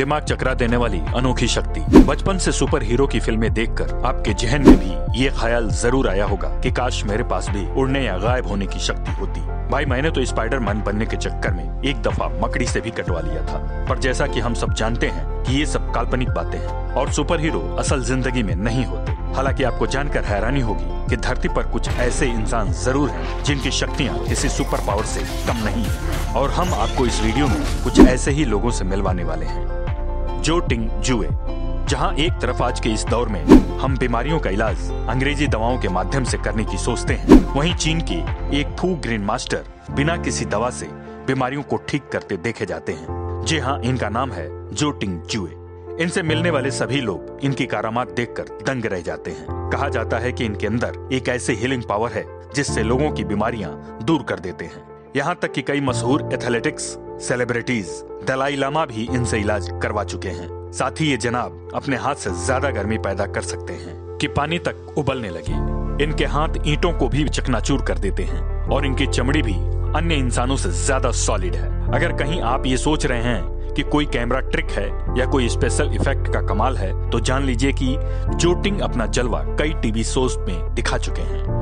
दिमाग चकरा देने वाली अनोखी शक्ति। बचपन से सुपर हीरो की फिल्में देखकर आपके जहन में भी ये ख्याल जरूर आया होगा कि काश मेरे पास भी उड़ने या गायब होने की शक्ति होती। भाई मैंने तो स्पाइडरमैन बनने के चक्कर में एक दफा मकड़ी से भी कटवा लिया था, पर जैसा कि हम सब जानते हैं कि ये सब काल्पनिक बातें हैं और सुपर हीरो असल जिंदगी में नहीं होते। हालांकि आपको जानकर हैरानी होगी कि धरती पर कुछ ऐसे इंसान जरूर हैं जिनकी शक्तियां किसी सुपर पावर से कम नहीं है, और हम आपको इस वीडियो में कुछ ऐसे ही लोगों से मिलवाने वाले हैं। जो टिंग जुए। जहां एक तरफ आज के इस दौर में हम बीमारियों का इलाज अंग्रेजी दवाओं के माध्यम से करने की सोचते हैं, वहीं चीन के एक फू ग्रीन मास्टर बिना किसी दवा से बीमारियों को ठीक करते देखे जाते हैं। जी हाँ, इनका नाम है जो टिंग जुए। इनसे मिलने वाले सभी लोग इनकी करामात देखकर दंग रह जाते हैं। कहा जाता है कि इनके अंदर एक ऐसी हीलिंग पावर है जिससे लोगों की बीमारियां दूर कर देते हैं। यहाँ तक कि कई मशहूर एथलेटिक्स सेलिब्रिटीज दलाई लामा भी इनसे इलाज करवा चुके हैं। साथ ही ये जनाब अपने हाथ से ज्यादा गर्मी पैदा कर सकते हैं कि पानी तक उबलने लगे। इनके हाथ ईंटों को भी चकनाचूर कर देते हैं और इनकी चमड़ी भी अन्य इंसानों से ज्यादा सॉलिड है। अगर कहीं आप ये सोच रहे हैं कि कोई कैमरा ट्रिक है या कोई स्पेशल इफेक्ट का कमाल है, तो जान लीजिए कि जो टिंग अपना जलवा कई टीवी शोज में दिखा चुके हैं।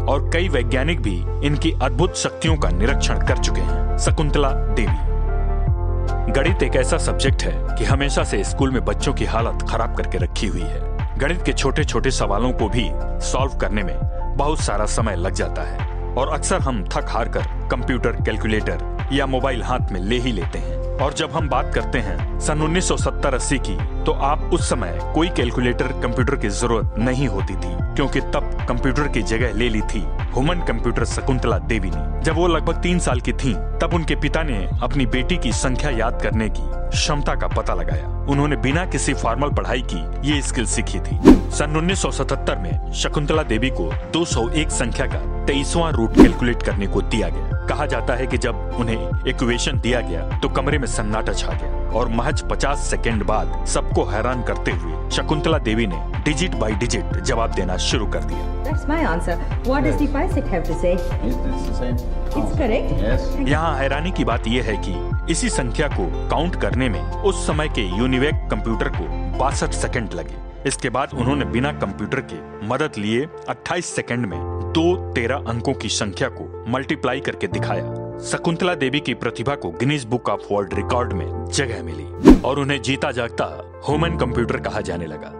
और कई वैज्ञानिक भी इनकी अद्भुत शक्तियों का निरीक्षण कर चुके हैं। शकुंतला देवी। गणित एक ऐसा सब्जेक्ट है कि हमेशा से स्कूल में बच्चों की हालत खराब करके रखी हुई है। गणित के छोटे छोटे सवालों को भी सॉल्व करने में बहुत सारा समय लग जाता है और अक्सर हम थक हार कर कंप्यूटर, कैलकुलेटर या मोबाइल हाथ में ले ही लेते हैं। और जब हम बात करते हैं सन 1970-80 की, तो आप उस समय कोई कैलकुलेटर, कंप्यूटर की जरूरत नहीं होती थी, क्योंकि तब कंप्यूटर की जगह ले ली थी ह्यूमन कंप्यूटर शकुंतला देवी ने। जब वो लगभग 3 साल की थीं, तब उनके पिता ने अपनी बेटी की संख्या याद करने की क्षमता का पता लगाया। उन्होंने बिना किसी फॉर्मल पढ़ाई की ये स्किल सीखी थी। सन 1977 में शकुंतला देवी को 201 संख्या का 23वां रूट कैलकुलेट करने को दिया गया। कहा जाता है कि जब उन्हें इक्वेशन दिया गया तो कमरे में सन्नाटा छा गया और महज 50 सेकंड बाद सबको हैरान करते हुए शकुंतला देवी ने डिजिट बाय डिजिट जवाब देना शुरू कर दिया। That's my answer. What does the Paisik have to say? It's the same. It's correct. Yes. यहाँ हैरानी की बात यह है कि इसी संख्या को काउंट करने में उस समय के यूनिवेक कंप्यूटर को 62 सेकंड लगे। इसके बाद उन्होंने बिना कंप्यूटर के मदद लिए 28 सेकंड में 2 13 अंकों की संख्या को मल्टीप्लाई करके दिखाया। शकुंतला देवी की प्रतिभा को Guinness book of world record में जगह मिली और उन्हें जीता जागता ह्यूमन कंप्यूटर कहा जाने लगा।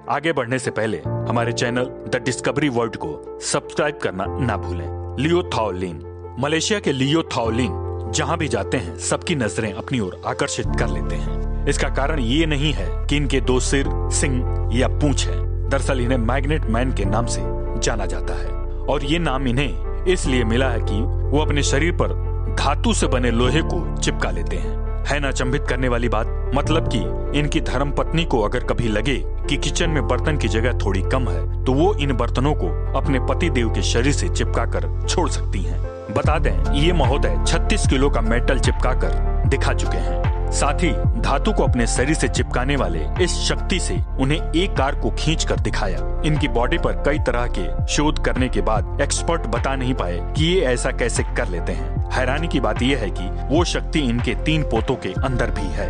आगे बढ़ने से पहले हमारे चैनल द डिस्कवरी वर्ल्ड को सब्सक्राइब करना ना भूलें। लियो थाओलिन। मलेशिया के लियो थाओलिन जहां भी जाते हैं सबकी नजरें अपनी ओर आकर्षित कर लेते हैं। इसका कारण ये नहीं है कि इनके 2 सिर, सिंग या पूंछ है। दरअसल इन्हें मैग्नेट मैन के नाम से जाना जाता है और ये नाम इन्हें इसलिए मिला है कि वो अपने शरीर पर धातु से बने लोहे को चिपका लेते हैं। है ना अचंभित करने वाली बात। मतलब कि इनकी धर्मपत्नी को अगर कभी लगे कि किचन में बर्तन की जगह थोड़ी कम है, तो वो इन बर्तनों को अपने पति देव के शरीर से चिपका कर छोड़ सकती हैं। बता दें, ये महोदय 36 किलो का मेटल चिपका कर दिखा चुके हैं। साथ ही धातु को अपने शरीर से चिपकाने वाले इस शक्ति से उन्हें एक कार को खींच कर दिखाया। इनकी बॉडी पर कई तरह के शोध करने के बाद एक्सपर्ट बता नहीं पाए कि ये ऐसा कैसे कर लेते हैं। हैरानी की बात यह है कि वो शक्ति इनके 3 पोतों के अंदर भी है।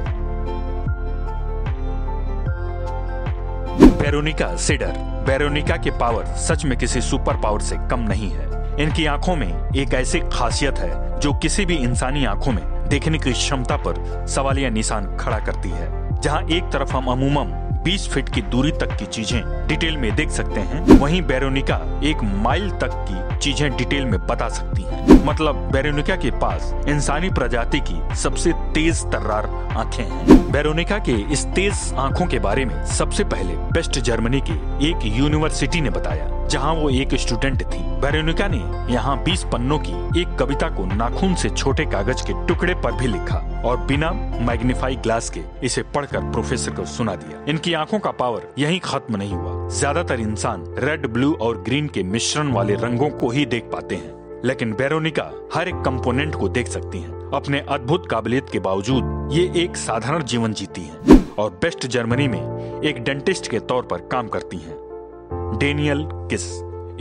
Veronica cider. वेरोनिका के पावर सच में किसी सुपर पावर से कम नहीं है। इनकी आंखों में एक ऐसी खासियत है जो किसी भी इंसानी आंखों में देखने की क्षमता पर सवालिया निशान खड़ा करती है। जहां एक तरफ हम अमूमन 20 फीट की दूरी तक की चीजें डिटेल में देख सकते हैं, वहीं वेरोनिका 1 माइल तक की चीजें डिटेल में बता सकती हैं। मतलब वेरोनिका के पास इंसानी प्रजाति की सबसे तेज तर्रार आंखें हैं। वेरोनिका के इस तेज आंखों के बारे में सबसे पहले वेस्ट जर्मनी की एक यूनिवर्सिटी ने बताया, जहां वो एक स्टूडेंट थी। वेरोनिका ने यहाँ 20 पन्नों की एक कविता को नाखून से छोटे कागज के टुकड़े पर भी लिखा और बिना मैग्नीफाई ग्लास के इसे पढ़कर प्रोफेसर को सुना दिया। इनकी आंखों का पावर यहीं खत्म नहीं हुआ। ज्यादातर इंसान रेड, ब्लू और ग्रीन के मिश्रण वाले रंगों को ही देख पाते हैं, लेकिन वेरोनिका हर एक कंपोनेंट को देख सकती हैं। अपने अद्भुत काबिलियत के बावजूद ये एक साधारण जीवन जीती हैं और वेस्ट जर्मनी में एक डेंटिस्ट के तौर पर काम करती हैं। डेनियल किस।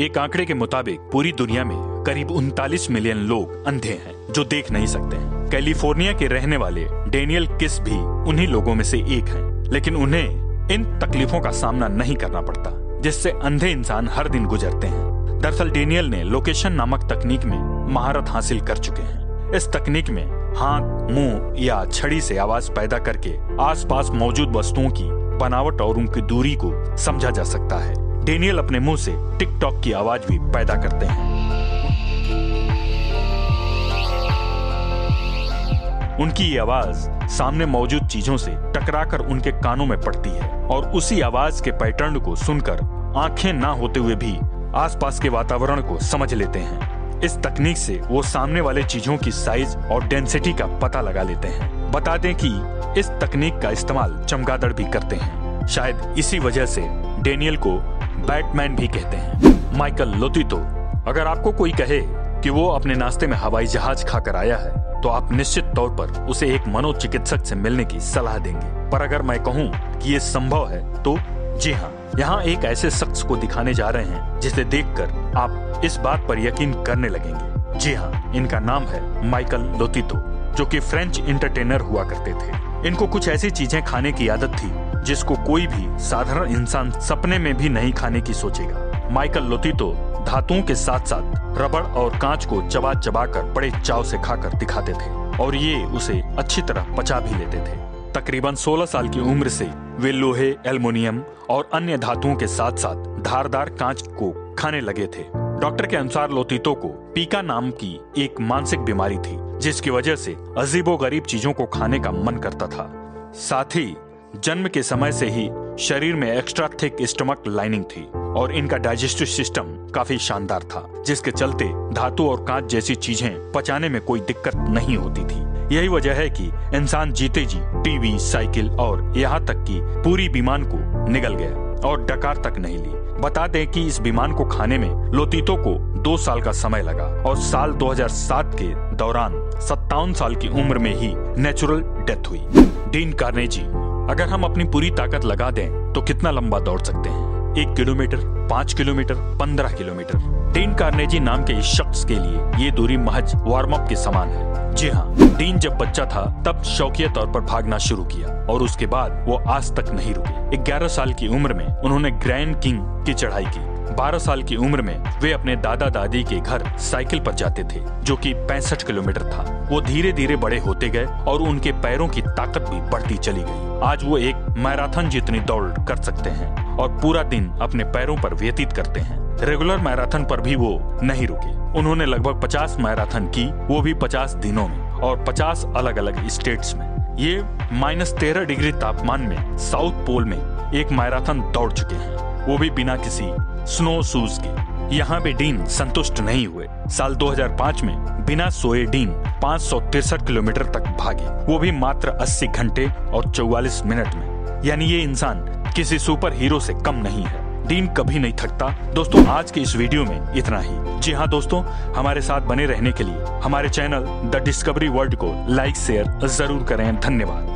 एक आंकड़े के मुताबिक पूरी दुनिया में करीब 39 मिलियन लोग अंधे हैं जो देख नहीं सकते हैं। कैलिफोर्निया के रहने वाले डेनियल किस भी उन्हीं लोगों में से एक हैं, लेकिन उन्हें इन तकलीफों का सामना नहीं करना पड़ता जिससे अंधे इंसान हर दिन गुजरते हैं। दरअसल डेनियल ने लोकेशन नामक तकनीक में महारत हासिल कर चुके हैं। इस तकनीक में हाथ, मुंह या छड़ी से आवाज पैदा करके आसपास मौजूद वस्तुओं की बनावट और उनकी दूरी को समझा जा सकता है। डेनियल अपने मुंह से टिक-टॉक की आवाज भी पैदा करते हैं। उनकी ये आवाज सामने मौजूद चीजों से टकराकर उनके कानों में पड़ती है और उसी आवाज के पैटर्न को सुनकर आंखें ना होते हुए भी आसपास के वातावरण को समझ लेते हैं। इस तकनीक से वो सामने वाले चीजों की साइज और डेंसिटी का पता लगा लेते हैं। बता दें कि इस तकनीक का इस्तेमाल चमगादड़ भी करते हैं। शायद इसी वजह से डेनियल को बैटमैन भी कहते हैं। माइकल लोतीतो, अगर आपको कोई कहे कि वो अपने नाश्ते में हवाई जहाज खाकर आया है तो आप निश्चित तौर पर उसे एक मनोचिकित्सक से मिलने की सलाह देंगे। पर अगर मैं कहूँ कि ये संभव है तो जी हाँ, यहाँ एक ऐसे शख्स को दिखाने जा रहे हैं जिसे देखकर आप इस बात पर यकीन करने लगेंगे। जी हाँ, इनका नाम है माइकल लोतीतो, जो कि फ्रेंच एंटरटेनर हुआ करते थे। इनको कुछ ऐसी चीजें खाने की आदत थी जिसको कोई भी साधारण इंसान सपने में भी नहीं खाने की सोचेगा। माइकल लोतीतो धातुओं के साथ साथ रबड़ और कांच को चबा चबा कर बड़े चाव से खाकर दिखाते थे और ये उसे अच्छी तरह पचा भी लेते थे। तकरीबन 16 साल की उम्र से वे लोहे, एल्युमिनियम और अन्य धातुओं के साथ साथ धारदार कांच को खाने लगे थे। डॉक्टर के अनुसार लोतीतो को पीका नाम की एक मानसिक बीमारी थी जिसकी वजह से अजीबोगरीब चीजों को खाने का मन करता था। साथ ही जन्म के समय से ही शरीर में एक्स्ट्रा थिक स्टमक लाइनिंग थी और इनका डाइजेस्टिव सिस्टम काफी शानदार था, जिसके चलते धातु और कांच जैसी चीजें पचाने में कोई दिक्कत नहीं होती थी। यही वजह है कि इंसान जीते जी टीवी, साइकिल और यहाँ तक कि पूरी विमान को निगल गया और डकार तक नहीं ली। बता दें कि इस विमान को खाने में लोतीतो को 2 साल का समय लगा और साल 2007 के दौरान 57 साल की उम्र में ही नेचुरल डेथ हुई। डीन कार्नेजी, अगर हम अपनी पूरी ताकत लगा दें तो कितना लंबा दौड़ सकते हैं? 1 kilometre, 5 kilometre, 15 kilometre. Dean Carnegie नाम के इस शख्स के लिए ये दूरी महज वार्म अप के समान है। जी हाँ, डीन जब बच्चा था तब शौकिया तौर पर भागना शुरू किया और उसके बाद वो आज तक नहीं रुके। 11 साल की उम्र में उन्होंने ग्रैंड किंग की चढ़ाई की। 12 साल की उम्र में वे अपने दादा दादी के घर साइकिल पर जाते थे, जो कि 65 किलोमीटर था। वो धीरे धीरे बड़े होते गए और उनके पैरों की ताकत भी बढ़ती चली गई। आज वो एक मैराथन जितनी दौड़ कर सकते हैं और पूरा दिन अपने पैरों पर व्यतीत करते हैं। रेगुलर मैराथन पर भी वो नहीं रुके। उन्होंने लगभग 50 मैराथन की, वो भी 50 दिनों में और 50 अलग अलग स्टेट्स में। ये -13 डिग्री तापमान में साउथ पोल में एक मैराथन दौड़ चुके हैं, वो भी बिना किसी स्नो शूज के। यहाँ पे डीन संतुष्ट नहीं हुए। साल 2005 में बिना सोए डीन 563 किलोमीटर तक भागे, वो भी मात्र 80 घंटे और 44 मिनट में। यानी ये इंसान किसी सुपर हीरो से कम नहीं है। डीन कभी नहीं थकता। दोस्तों, आज के इस वीडियो में इतना ही। जी हाँ दोस्तों, हमारे साथ बने रहने के लिए हमारे चैनल द डिस्कवरी वर्ल्ड को लाइक शेयर जरूर करें। धन्यवाद।